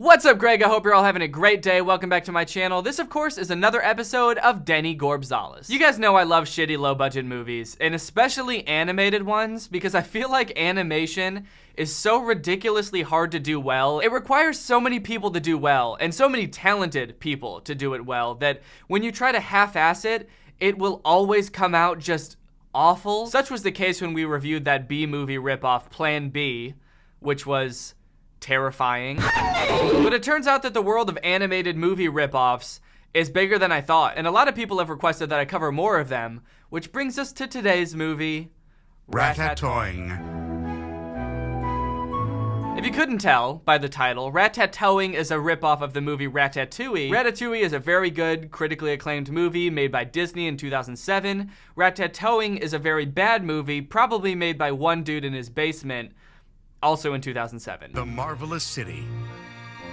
What's up, Greg? I hope you're all having a great day. Welcome back to my channel. This, of course, is another episode of Denny Gorbzales. You guys know I love shitty low-budget movies, and especially animated ones, because I feel like animation is so ridiculously hard to do well. It requires so many people to do well, and so many talented people to do it well, that when you try to half-ass it, it will always come out just awful. Such was the case when we reviewed that B-movie ripoff, Plan B, which was terrifying. But it turns out that the world of animated movie ripoffs is bigger than I thought, and a lot of people have requested that I cover more of them, which brings us to today's movie, Ratatouille. If you couldn't tell by the title, Ratatouille is a ripoff of the movie Ratatouille. Ratatouille is a very good, critically acclaimed movie made by Disney in 2007. Ratatouille is a very bad movie, probably made by one dude in his basement, also in 2007. The marvelous city,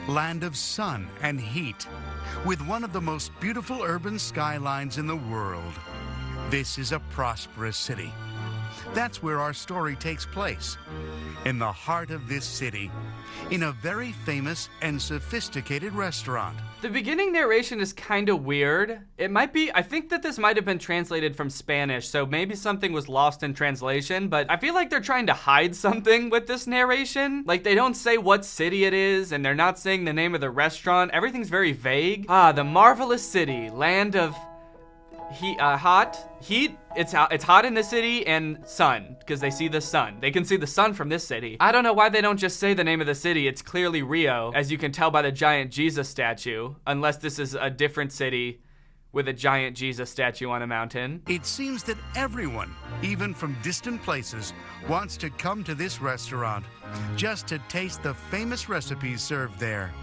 land of sun and heat, with one of the most beautiful urban skylines in the world. This is a prosperous city. That's where our story takes place, in the heart of this city, in a very famous and sophisticated restaurant. The beginning narration is kind of weird. I think that this might have been translated from Spanish, so maybe something was lost in translation, but I feel like they're trying to hide something with this narration. Like, they don't say what city it is, and they're not saying the name of the restaurant. Everything's very vague. The marvelous city, land of heat. It's hot in the city, and sun, because they see the sun. They can see the sun from this city. I don't know why they don't just say the name of the city. It's clearly Rio, as you can tell by the giant Jesus statue, unless this is a different city with a giant Jesus statue on a mountain. It seems that everyone, even from distant places, wants to come to this restaurant just to taste the famous recipes served there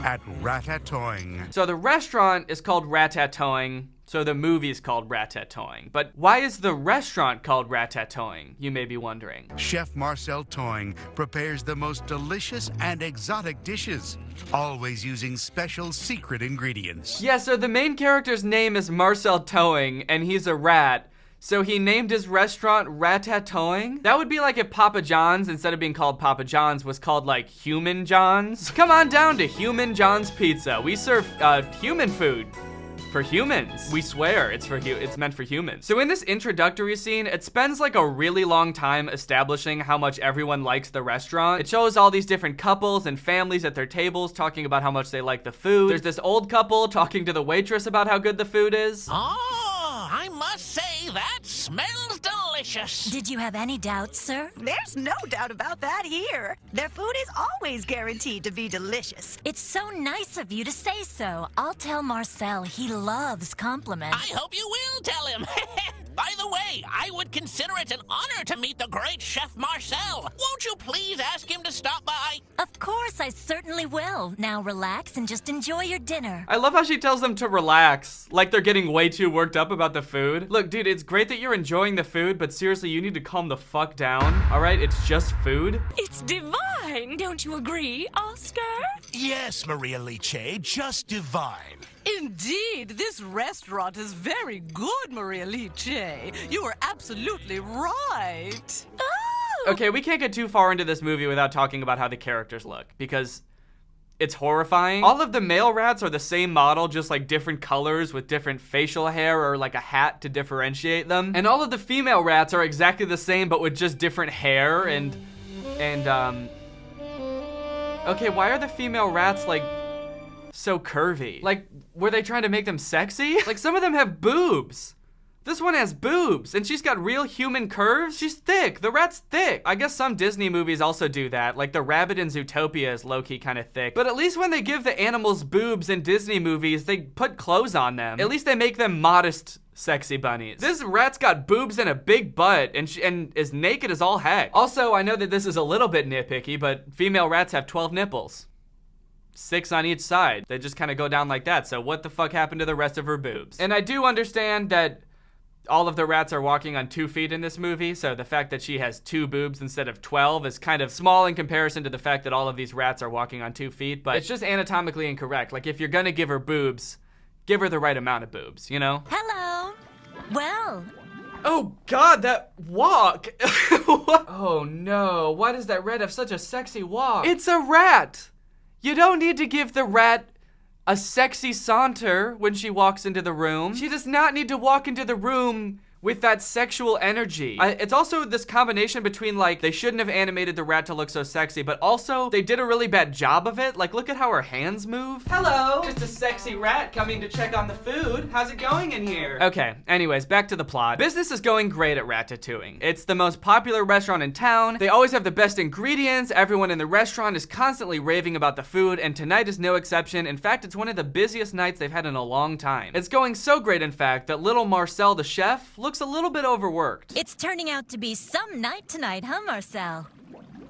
at Ratatouille. So the restaurant is called Ratatouille. So the movie's called Ratatouille. But why is the restaurant called Ratatouille, you may be wondering? Chef Marcel Touing prepares the most delicious and exotic dishes, always using special secret ingredients. Yeah, so the main character's name is Marcel Touing, and he's a rat. So he named his restaurant Ratatouille? That would be like if Papa John's, instead of being called Papa John's, was called like Human John's. Come on down to Human John's Pizza. We serve human food. For humans. We swear it's meant for humans. So in this introductory scene, it spends like a really long time establishing how much everyone likes the restaurant. It shows all these different couples and families at their tables talking about how much they like the food. There's this old couple talking to the waitress about how good the food is. Oh, I must say that smells delicious. Did you have any doubts, sir? There's no doubt about that here. Their food is always guaranteed to be delicious. It's so nice of you to say so. I'll tell Marcel he loves compliments. I hope you will tell him. By the way, I would consider it an honor to meet the great Chef Marcel. Won't you please ask him to stop by? Of course, I certainly will. Now relax and just enjoy your dinner. I love how she tells them to relax, like they're getting way too worked up about the food. Look, dude, it's great that you're enjoying the food, but seriously, you need to calm the fuck down, all right? It's just food. It's divine, don't you agree, Oscar? Yes, Maria Liche, just divine. Indeed, this restaurant is very good, Maria Liche. You are absolutely right. Oh! Okay, we can't get too far into this movie without talking about how the characters look, because it's horrifying. All of the male rats are the same model, just like different colors with different facial hair or like a hat to differentiate them. And all of the female rats are exactly the same, but with just different hair and okay, why are the female rats like so curvy? Like, were they trying to make them sexy? Like, some of them have boobs. This one has boobs, and she's got real human curves. She's thick. The rat's thick. I guess some Disney movies also do that. Like, the rabbit in Zootopia is low-key kind of thick. But at least when they give the animals boobs in Disney movies, they put clothes on them. At least they make them modest, sexy bunnies. This rat's got boobs and a big butt, and is naked as all heck. Also, I know that this is a little bit nitpicky, but female rats have 12 nipples. 6 on each side. They just kind of go down like that. So what the fuck happened to the rest of her boobs? And I do understand that all of the rats are walking on 2 feet in this movie, so the fact that she has 2 boobs instead of 12 is kind of small in comparison to the fact that all of these rats are walking on 2 feet, but it's just anatomically incorrect. Like, if you're gonna give her boobs, give her the right amount of boobs, you know? Hello. Well. Oh God, that walk. Oh no, why does that rat have such a sexy walk? It's a rat. You don't need to give the rat a sexy saunter when she walks into the room. She does not need to walk into the room with that sexual energy. It's also this combination between, like, they shouldn't have animated the rat to look so sexy, but also they did a really bad job of it. Like, look at how her hands move. Hello, just a sexy rat coming to check on the food. How's it going in here? Okay, anyways, back to the plot. Business is going great at Ratatouille. It's the most popular restaurant in town. They always have the best ingredients. Everyone in the restaurant is constantly raving about the food, and tonight is no exception. In fact, it's one of the busiest nights they've had in a long time. It's going so great, in fact, that little Marcel, the chef, looks a little bit overworked. It's turning out to be some night tonight, huh, Marcel?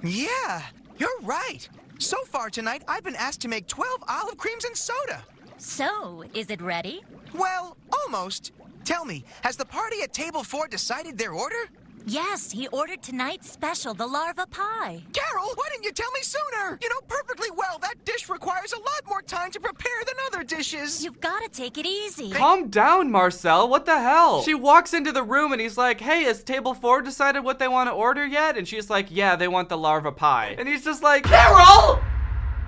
Yeah, you're right. So far tonight, I've been asked to make 12 olive creams and soda. So, is it ready? Well, almost. Tell me, has the party at table 4 decided their order? Yes, he ordered tonight's special, the larva pie. Carol, why didn't you tell me sooner? You know perfectly well that dish requires a lot more time to prepare than other dishes. You've got to take it easy. Calm down, Marcel. What the hell? She walks into the room and he's like, hey, has table 4 decided what they want to order yet? And she's like, yeah, they want the larva pie. And he's just like, Carol!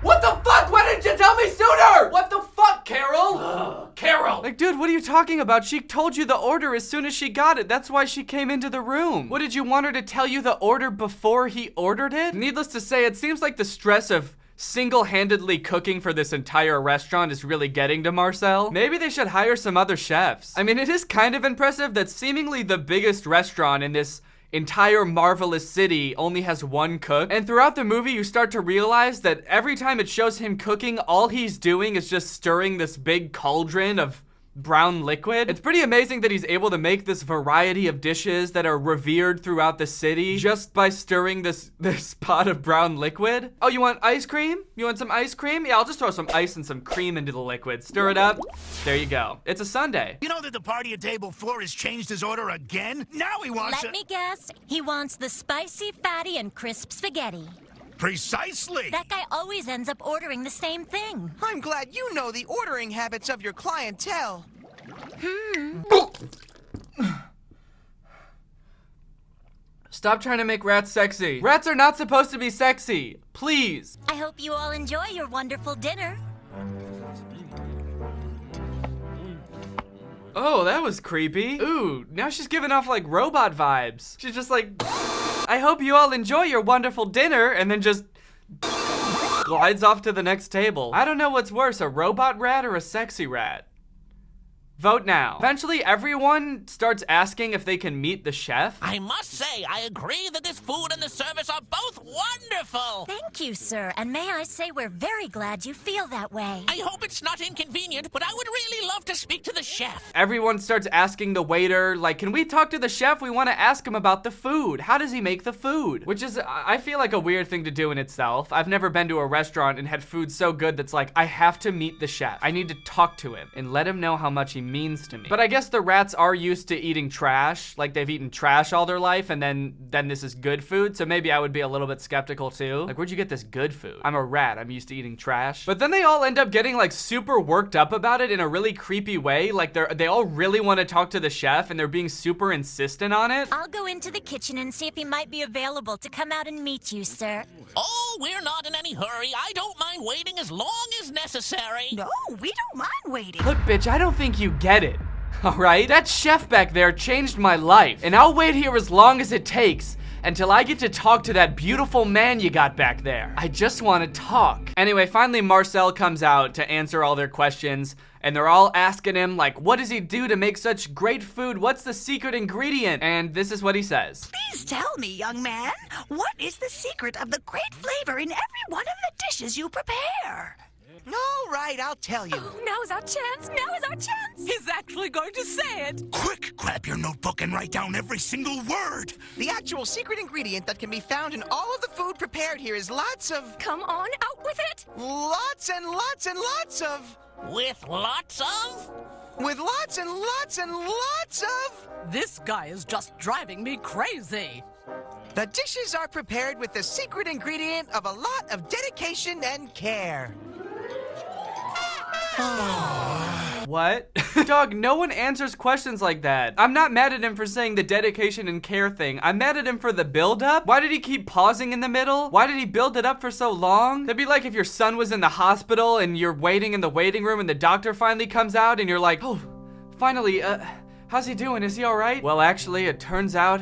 What the fuck? Why didn't you tell me sooner? What the fuck, Carol? Carol! Like, dude, what are you talking about? She told you the order as soon as she got it. That's why she came into the room. What, did you want her to tell you the order before he ordered it? Needless to say, it seems like the stress of single-handedly cooking for this entire restaurant is really getting to Marcel. Maybe they should hire some other chefs. I mean, it is kind of impressive that seemingly the biggest restaurant in this entire marvelous city only has one cook. And throughout the movie, you start to realize that every time it shows him cooking, all he's doing is just stirring this big cauldron of brown liquid. It's pretty amazing that he's able to make this variety of dishes that are revered throughout the city just by stirring this pot of brown liquid. Oh, you want ice cream? You want some ice cream? Yeah, I'll just throw some ice and some cream into the liquid. Stir it up. There you go. It's a sundae. You know that the party at table 4 has changed his order again? Now he wants Let me guess. He wants the spicy, fatty, and crisp spaghetti. Precisely! That guy always ends up ordering the same thing. I'm glad you know the ordering habits of your clientele. Stop trying to make rats sexy. Rats are not supposed to be sexy. Please. I hope you all enjoy your wonderful dinner. Oh, that was creepy. Ooh, now she's giving off like robot vibes. She's just like, I hope you all enjoy your wonderful dinner, and then just glides off to the next table. I don't know what's worse, a robot rat or a sexy rat. Vote now. Eventually, everyone starts asking if they can meet the chef. I must say, I agree that this food and the service are both wonderful. Thank you, sir. And may I say we're very glad you feel that way. I hope it's not inconvenient, but I would really love to speak to the chef. Everyone starts asking the waiter, like, can we talk to the chef? We want to ask him about the food. How does he make the food? Which is, I feel like a weird thing to do in itself. I've never been to a restaurant and had food so good that's like, I have to meet the chef. I need to talk to him and let him know how much he means to me. But I guess the rats are used to eating trash. Like, they've eaten trash all their life, and then this is good food. So maybe I would be a little bit skeptical too. Like, where'd you get this good food? I'm a rat. I'm used to eating trash. But then they all end up getting like super worked up about it in a really creepy way. Like, they all really want to talk to the chef, and they're being super insistent on it. I'll go into the kitchen and see if he might be available to come out and meet you, sir. Oh, we're not in any hurry. I don't mind waiting as long as necessary. No, we don't mind waiting. Look, bitch, I don't think you get it. All right? That chef back there changed my life, and I'll wait here as long as it takes until I get to talk to that beautiful man you got back there. I just want to talk. Anyway, finally Marcel comes out to answer all their questions, and they're all asking him, like, what does he do to make such great food? What's the secret ingredient? And this is what he says. Please tell me, young man, what is the secret of the great flavor in every one of the dishes you prepare? All right, I'll tell you. Oh, now's our chance. Now is our chance. He's actually going to say it. Quick, grab your notebook and write down every single word. The actual secret ingredient that can be found in all of the food prepared here is lots of... Come on, out with it. Lots and lots and lots of... With lots of? With lots and lots and lots of... This guy is just driving me crazy. The dishes are prepared with the secret ingredient of a lot of dedication and care. What? Dog, no one answers questions like that. I'm not mad at him for saying the dedication and care thing. I'm mad at him for the build-up. Why did he keep pausing in the middle? Why did he build it up for so long? That'd be like if your son was in the hospital and you're waiting in the waiting room and the doctor finally comes out and you're like, oh, finally, how's he doing? Is he all right? Well, actually, it turns out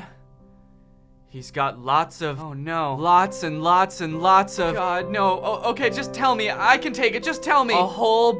he's got lots of, oh no, lots and lots and lots of, God, no, okay, just tell me, I can take it, just tell me. A whole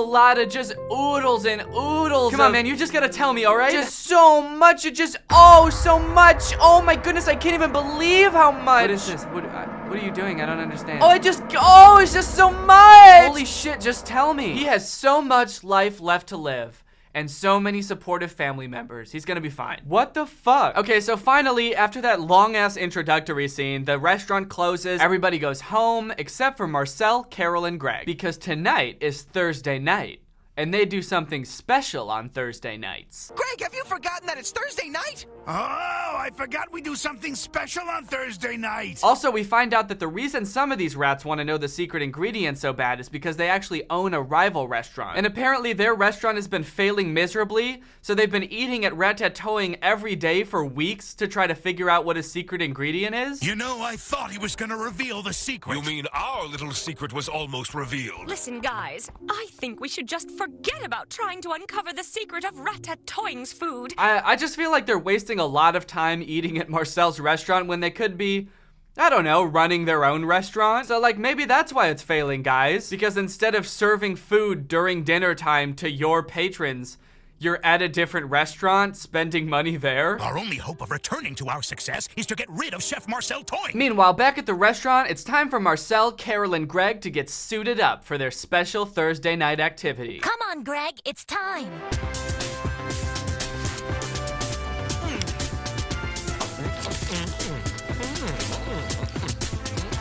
lot of just oodles and oodles. Come on, man, you just gotta tell me, all right? Just so much, so much. Oh my goodness, I can't even believe how much. What is this? What are you doing? I don't understand. It's just so much. Holy shit, just tell me. He has so much life left to live. And so many supportive family members. He's gonna be fine. What the fuck? Okay, so finally, after that long-ass introductory scene, the restaurant closes, everybody goes home, except for Marcel, Carol, and Greg. Because tonight is Thursday night, and they do something special on Thursday nights. Greg, have you forgotten that it's Thursday night? Oh, I forgot we do something special on Thursday night. Also, we find out that the reason some of these rats want to know the secret ingredient so bad is because they actually own a rival restaurant. And apparently their restaurant has been failing miserably, so they've been eating at Ratatouille every day for weeks to try to figure out what his secret ingredient is. You know, I thought he was gonna reveal the secret. You mean our little secret was almost revealed? Listen, guys, I think we should just forget about trying to uncover the secret of Ratatouille's food. I just feel like they're wasting a lot of time eating at Marcel's restaurant when they could be, I don't know, running their own restaurant. So like maybe that's why it's failing, guys. Because instead of serving food during dinner time to your patrons, you're at a different restaurant, spending money there. Our only hope of returning to our success is to get rid of Chef Marcel Toing. Meanwhile, back at the restaurant, it's time for Marcel, Carol, and Greg to get suited up for their special Thursday night activity. Come on, Greg, it's time.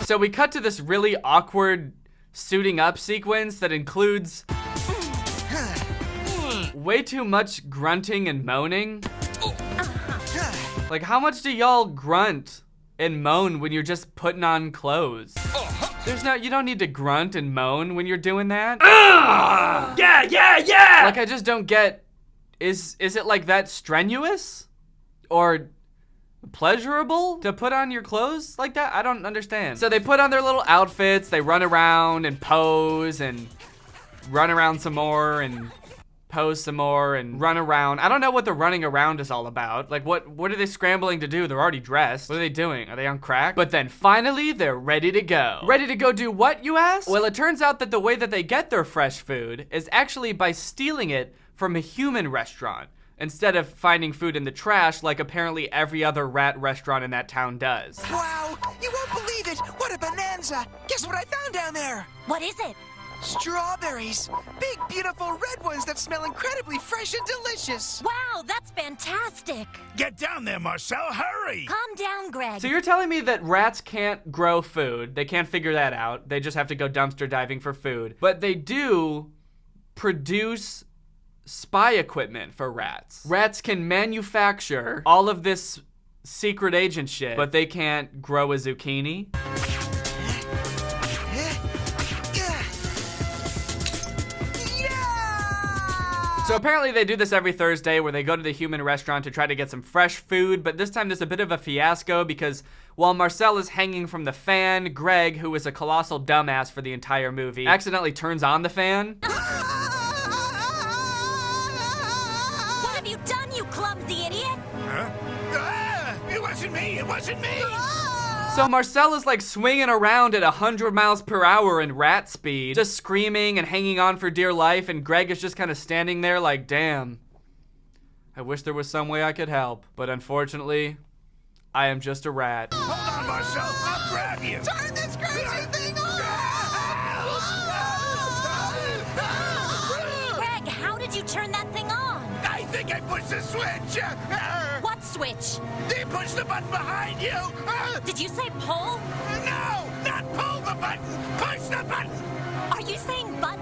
So we cut to this really awkward suiting up sequence that includes way too much grunting and moaning. Like, how much do y'all grunt and moan when you're just putting on clothes? You don't need to grunt and moan when you're doing that. Yeah! Like, I just don't get, is it like that strenuous? Or pleasurable to put on your clothes like that? I don't understand. So they put on their little outfits, they run around and pose and run around some more and pose some more and run around. I don't know what the running around is all about. Like what are they scrambling to do? They're already dressed. What are they doing? Are they on crack? But then finally they're ready to go. Ready to go do what, you ask? Well, it turns out that the way that they get their fresh food is actually by stealing it from a human restaurant, instead of finding food in the trash like apparently every other rat restaurant in that town does. Wow, you won't believe it! What a bonanza! Guess what I found down there? What is it? Strawberries! Big, beautiful red ones that smell incredibly fresh and delicious! Wow, that's fantastic! Get down there, Marcel, hurry! Calm down, Greg. So you're telling me that rats can't grow food, they can't figure that out, they just have to go dumpster diving for food, but they do produce spy equipment for rats. Rats can manufacture all of this secret agent shit, but they can't grow a zucchini. So apparently they do this every Thursday where they go to the human restaurant to try to get some fresh food, but this time there's a bit of a fiasco because while Marcel is hanging from the fan, Greg, who is a colossal dumbass for the entire movie, accidentally turns on the fan. What have you done, you clumsy idiot? It wasn't me, it wasn't me! So Marcel is like swinging around at 100 miles per hour in rat speed, just screaming and hanging on for dear life, and Greg is just kind of standing there like, damn, I wish there was some way I could help, but unfortunately, I am just a rat. Hold on, Marcel, I'll grab you! Turn this crazy thing on! Greg, how did you turn that thing on? I think I pushed the switch! What switch? They pushed the button behind you! Did you say pull? No! Not pull the button! Push the button! Are you saying button?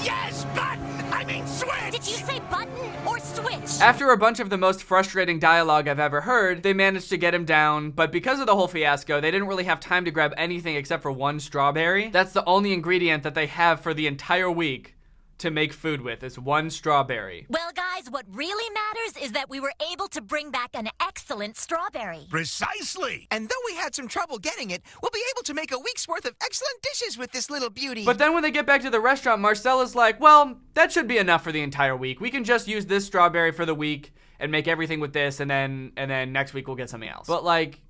Yes, button! I mean switch! Did you say button or switch? After a bunch of the most frustrating dialogue I've ever heard, they managed to get him down, but because of the whole fiasco, they didn't really have time to grab anything except for one strawberry. That's the only ingredient that they have for the entire week to make food with is 1 strawberry. Well, guys, what really matters is that we were able to bring back an excellent strawberry. Precisely. And though we had some trouble getting it, we'll be able to make a week's worth of excellent dishes with this little beauty. But then when they get back to the restaurant, Marcel is like, well, that should be enough for the entire week. We can just use this strawberry for the week and make everything with this, and then next week we'll get something else. But like,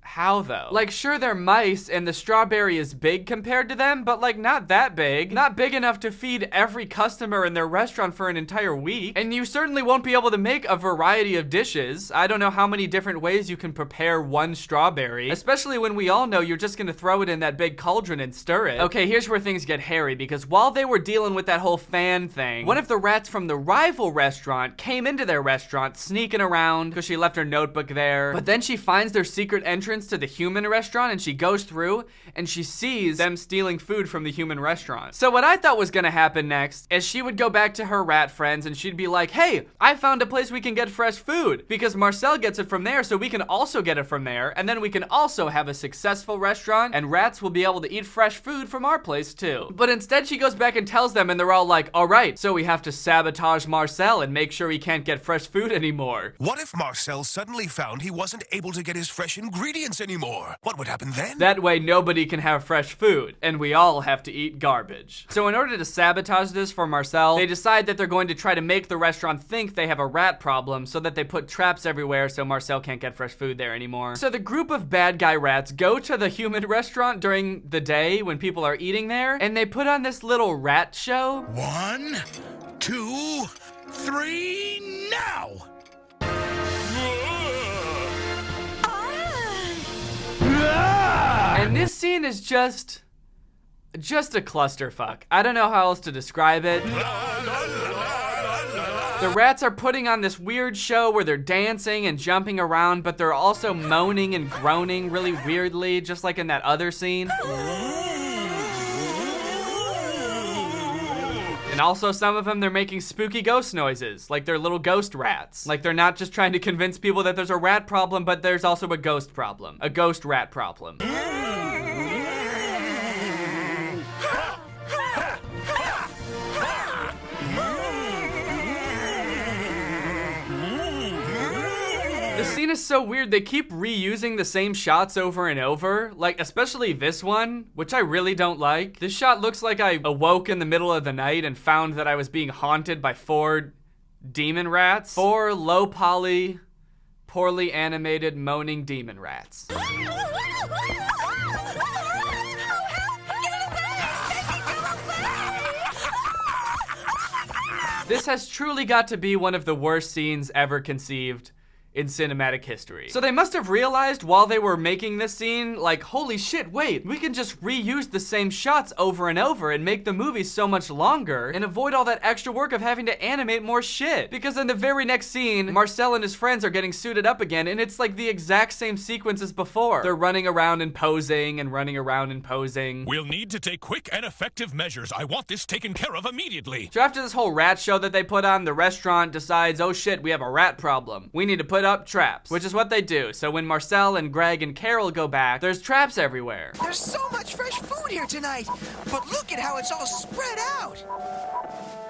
how though? Like, sure, they're mice and the strawberry is big compared to them, but like not that big. Not big enough to feed every customer in their restaurant for an entire week. And you certainly won't be able to make a variety of dishes. I don't know how many different ways you can prepare 1 strawberry, especially when we all know you're just gonna throw it in that big cauldron and stir it. Okay, here's where things get hairy, because while they were dealing with that whole fan thing, one of the rats from the rival restaurant came into their restaurant sneaking around because she left her notebook there. But then she finds their secret entrance to the human restaurant, and she goes through and she sees them stealing food from the human restaurant. So what I thought was gonna happen next is she would go back to her rat friends and she'd be like, hey, I found a place we can get fresh food because Marcel gets it from there, so we can also get it from there, and then we can also have a successful restaurant and rats will be able to eat fresh food from our place too. But instead she goes back and tells them, and they're all like, all right, so we have to sabotage Marcel and make sure he can't get fresh food anymore. What if Marcel suddenly found he wasn't able to get his fresh ingredients anymore? What would happen then? That way nobody can have fresh food, and we all have to eat garbage. So in order to sabotage this for Marcel, they decide that they're going to try to make the restaurant think they have a rat problem so that they put traps everywhere so Marcel can't get fresh food there anymore. So the group of bad guy rats go to the human restaurant during the day when people are eating there, and they put on this little rat show. 1, 2, 3, now! And this scene is just a clusterfuck. I don't know how else to describe it. The rats are putting on this weird show where they're dancing and jumping around, but they're also moaning and groaning really weirdly, just like in that other scene. And also some of them, they're making spooky ghost noises, like they're little ghost rats. Like they're not just trying to convince people that there's a rat problem, but there's also a ghost problem. A ghost rat problem. The scene is so weird, they keep reusing the same shots over and over, like especially this one, which I really don't like. This shot looks like I awoke in the middle of the night and found that I was being haunted by 4 demon rats. 4 low poly, poorly animated moaning demon rats. This has truly got to be one of the worst scenes ever conceived in cinematic history. So they must have realized while they were making this scene, like, holy shit, wait, we can just reuse the same shots over and over and make the movie so much longer and avoid all that extra work of having to animate more shit. Because in the very next scene, Marcel and his friends are getting suited up again, and it's like the exact same sequence as before. They're running around and posing and running around and posing. We'll need to take quick and effective measures. I want this taken care of immediately. So after this whole rat show that they put on, the restaurant decides, oh shit, we have a rat problem. We need to put up traps, which is what they do. So when Marcel and Greg and Carol go back, there's traps everywhere. There's so much fresh food here tonight, but look at how it's all spread out.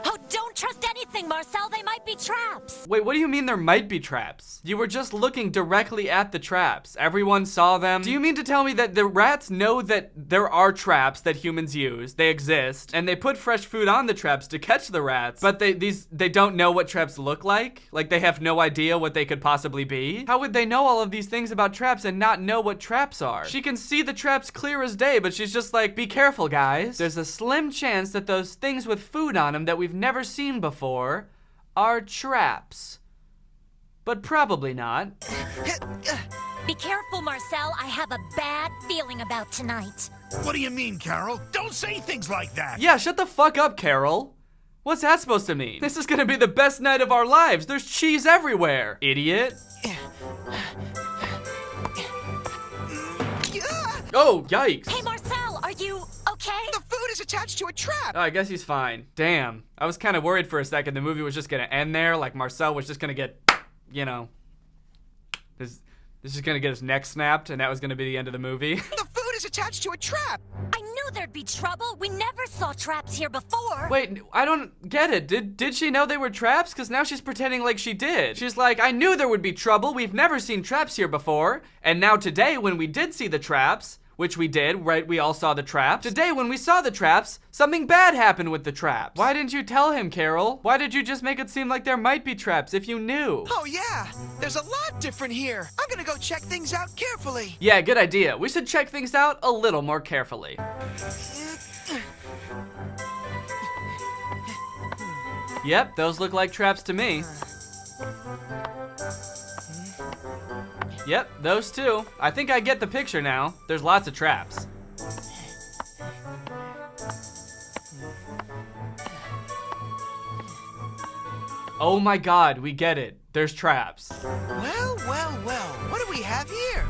Oh, don't trust anything, Marcel. They might be traps. Wait, what do you mean there might be traps? You were just looking directly at the traps. Everyone saw them. Do you mean to tell me that the rats know that there are traps that humans use, they exist, and they put fresh food on the traps to catch the rats, but they don't know what traps look like? Like they have no idea what they could possibly be? How would they know all of these things about traps and not know what traps are? She can see the traps clear as day, but she's just like, be careful, guys. There's a slim chance that those things with food on them that we've never seen before are traps. But probably not. Be careful, Marcel. I have a bad feeling about tonight. What do you mean, Carol? Don't say things like that. Yeah, shut the fuck up, Carol. What's that supposed to mean? This is gonna be the best night of our lives. There's cheese everywhere, idiot. Oh, yikes. Hey, Marcel, are you okay? The food is attached to a trap. Oh, I guess he's fine. Damn. I was kind of worried for a second the movie was just gonna end there, like Marcel was just gonna get, you know, this is gonna get his neck snapped, and that was gonna be the end of the movie. The food is attached to a trap. I knew there'd be trouble. We never saw traps here before. Wait, I don't get it. Did she know they were traps? Because now she's pretending like she did. She's like, I knew there would be trouble. We've never seen traps here before. And now today, when we did see the traps, which we did, right? We all saw the traps. Today, when we saw the traps, something bad happened with the traps. Why didn't you tell him, Carol? Why did you just make it seem like there might be traps if you knew? Oh, yeah. There's a lot different here. I'm gonna go check things out carefully. Yeah, good idea. We should check things out a little more carefully. Yep, those look like traps to me. Yep, those two. I think I get the picture now. There's lots of traps. Oh my god, we get it. There's traps. Well, well, well. What do we have here?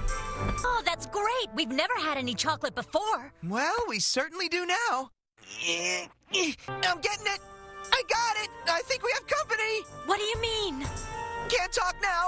Oh, that's great. We've never had any chocolate before. Well, we certainly do now. I'm getting it. I got it. I think we have company. What do you mean? Can't talk now.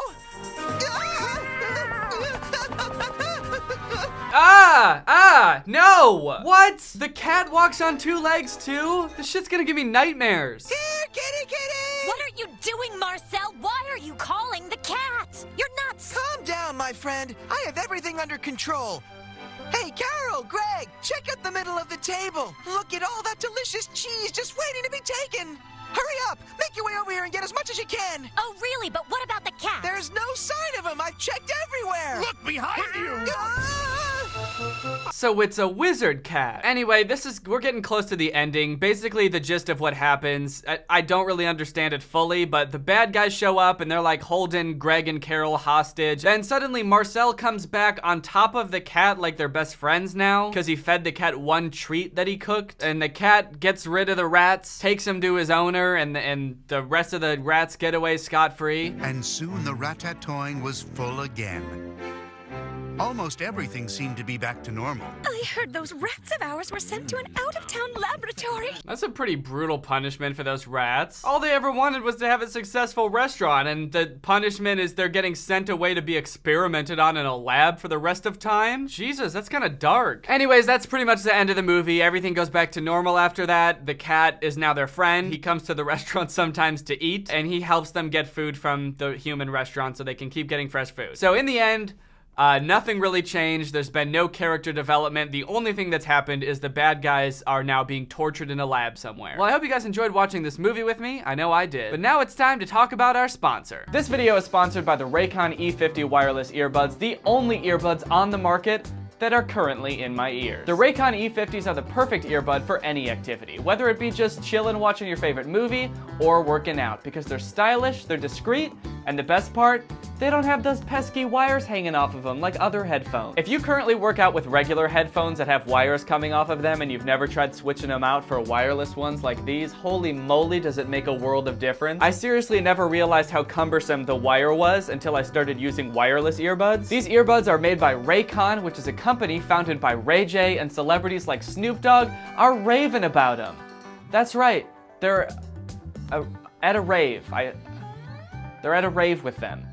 No! What? The cat walks on two legs too? This shit's gonna give me nightmares. Here, kitty, kitty! What are you doing, Marcel? Why are you calling the cat? You're nuts. Calm down, my friend. I have everything under control. Hey, Carol, Greg, check out the middle of the table. Look at all that delicious cheese just waiting to be taken. Hurry up! Make your way over here and get as much as you can! Oh, really? But what about the cat? There's no sign of him! I've checked everywhere! Look behind you! So it's a wizard cat. Anyway, we're getting close to the ending. Basically, the gist of what happens, I don't really understand it fully, but the bad guys show up and they're like holding Greg and Carol hostage. Then suddenly Marcel comes back on top of the cat like they're best friends now, because he fed the cat one treat that he cooked. And the cat gets rid of the rats, takes him to his owner, and the rest of the rats get away scot-free. And soon the ratatouille was full again. Almost everything seemed to be back to normal. I heard those rats of ours were sent to an out-of-town laboratory. That's a pretty brutal punishment for those rats. All they ever wanted was to have a successful restaurant, and the punishment is they're getting sent away to be experimented on in a lab for the rest of time? Jesus, that's kind of dark. Anyways, that's pretty much the end of the movie. Everything goes back to normal after that. The cat is now their friend. He comes to the restaurant sometimes to eat, and he helps them get food from the human restaurant so they can keep getting fresh food. So in the end, nothing really changed. There's been no character development. The only thing that's happened is the bad guys are now being tortured in a lab somewhere. Well, I hope you guys enjoyed watching this movie with me. I know I did. But now it's time to talk about our sponsor. This video is sponsored by the Raycon E50 wireless earbuds, the only earbuds on the market that are currently in my ears. The Raycon E50s are the perfect earbud for any activity, whether it be just chilling watching your favorite movie or working out, because they're stylish, they're discreet, and the best part, they don't have those pesky wires hanging off of them like other headphones. If you currently work out with regular headphones that have wires coming off of them and you've never tried switching them out for wireless ones like these, holy moly does it make a world of difference. I seriously never realized how cumbersome the wire was until I started using wireless earbuds. These earbuds are made by Raycon, which is a company founded by Ray J, and celebrities like Snoop Dogg are raving about them. That's right, they're at a rave. They're at a rave with them.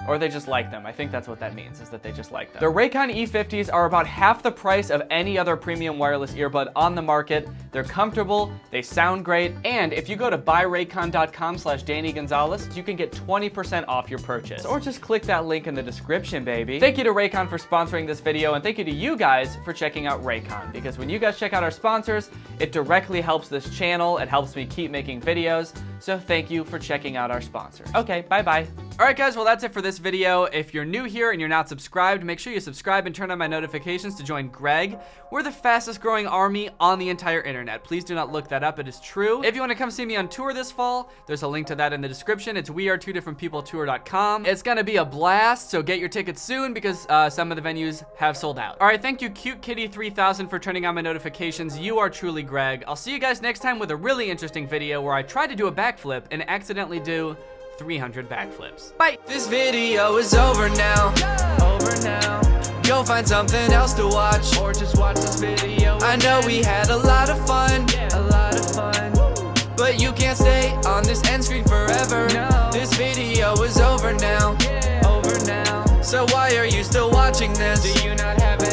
Or they just like them. I think that's what that means, is that they just like them. The Raycon E50s are about half the price of any other premium wireless earbud on the market. They're comfortable, they sound great, and if you go to buyraycon.com/DannyGonzalez, you can get 20% off your purchase. Or just click that link in the description, baby. Thank you to Raycon for sponsoring this video, and thank you to you guys for checking out Raycon, because when you guys check out our sponsors, it directly helps this channel, it helps me keep making videos, so thank you for checking out our sponsors. Okay, bye-bye. Alright guys, well that's it for this video. If you're new here and you're not subscribed, make sure you subscribe and turn on my notifications to join Greg. We're the fastest growing army on the entire internet. Please do not look that up, it is true. If you want to come see me on tour this fall, there's a link to that in the description. It's wearetwodifferentpeopletour.com. It's gonna be a blast, so get your tickets soon because some of the venues have sold out. Alright, thank you Cute Kitty 3000 for turning on my notifications. You are truly Greg. I'll see you guys next time with a really interesting video where I try to do a backflip and accidentally do 300 backflips. Bye! This video is over now. Go find something else to watch, or just watch this video. I know we had a lot of fun, but you can't stay on this end screen forever. This video is over now. So why are you still watching this? Do you not have it?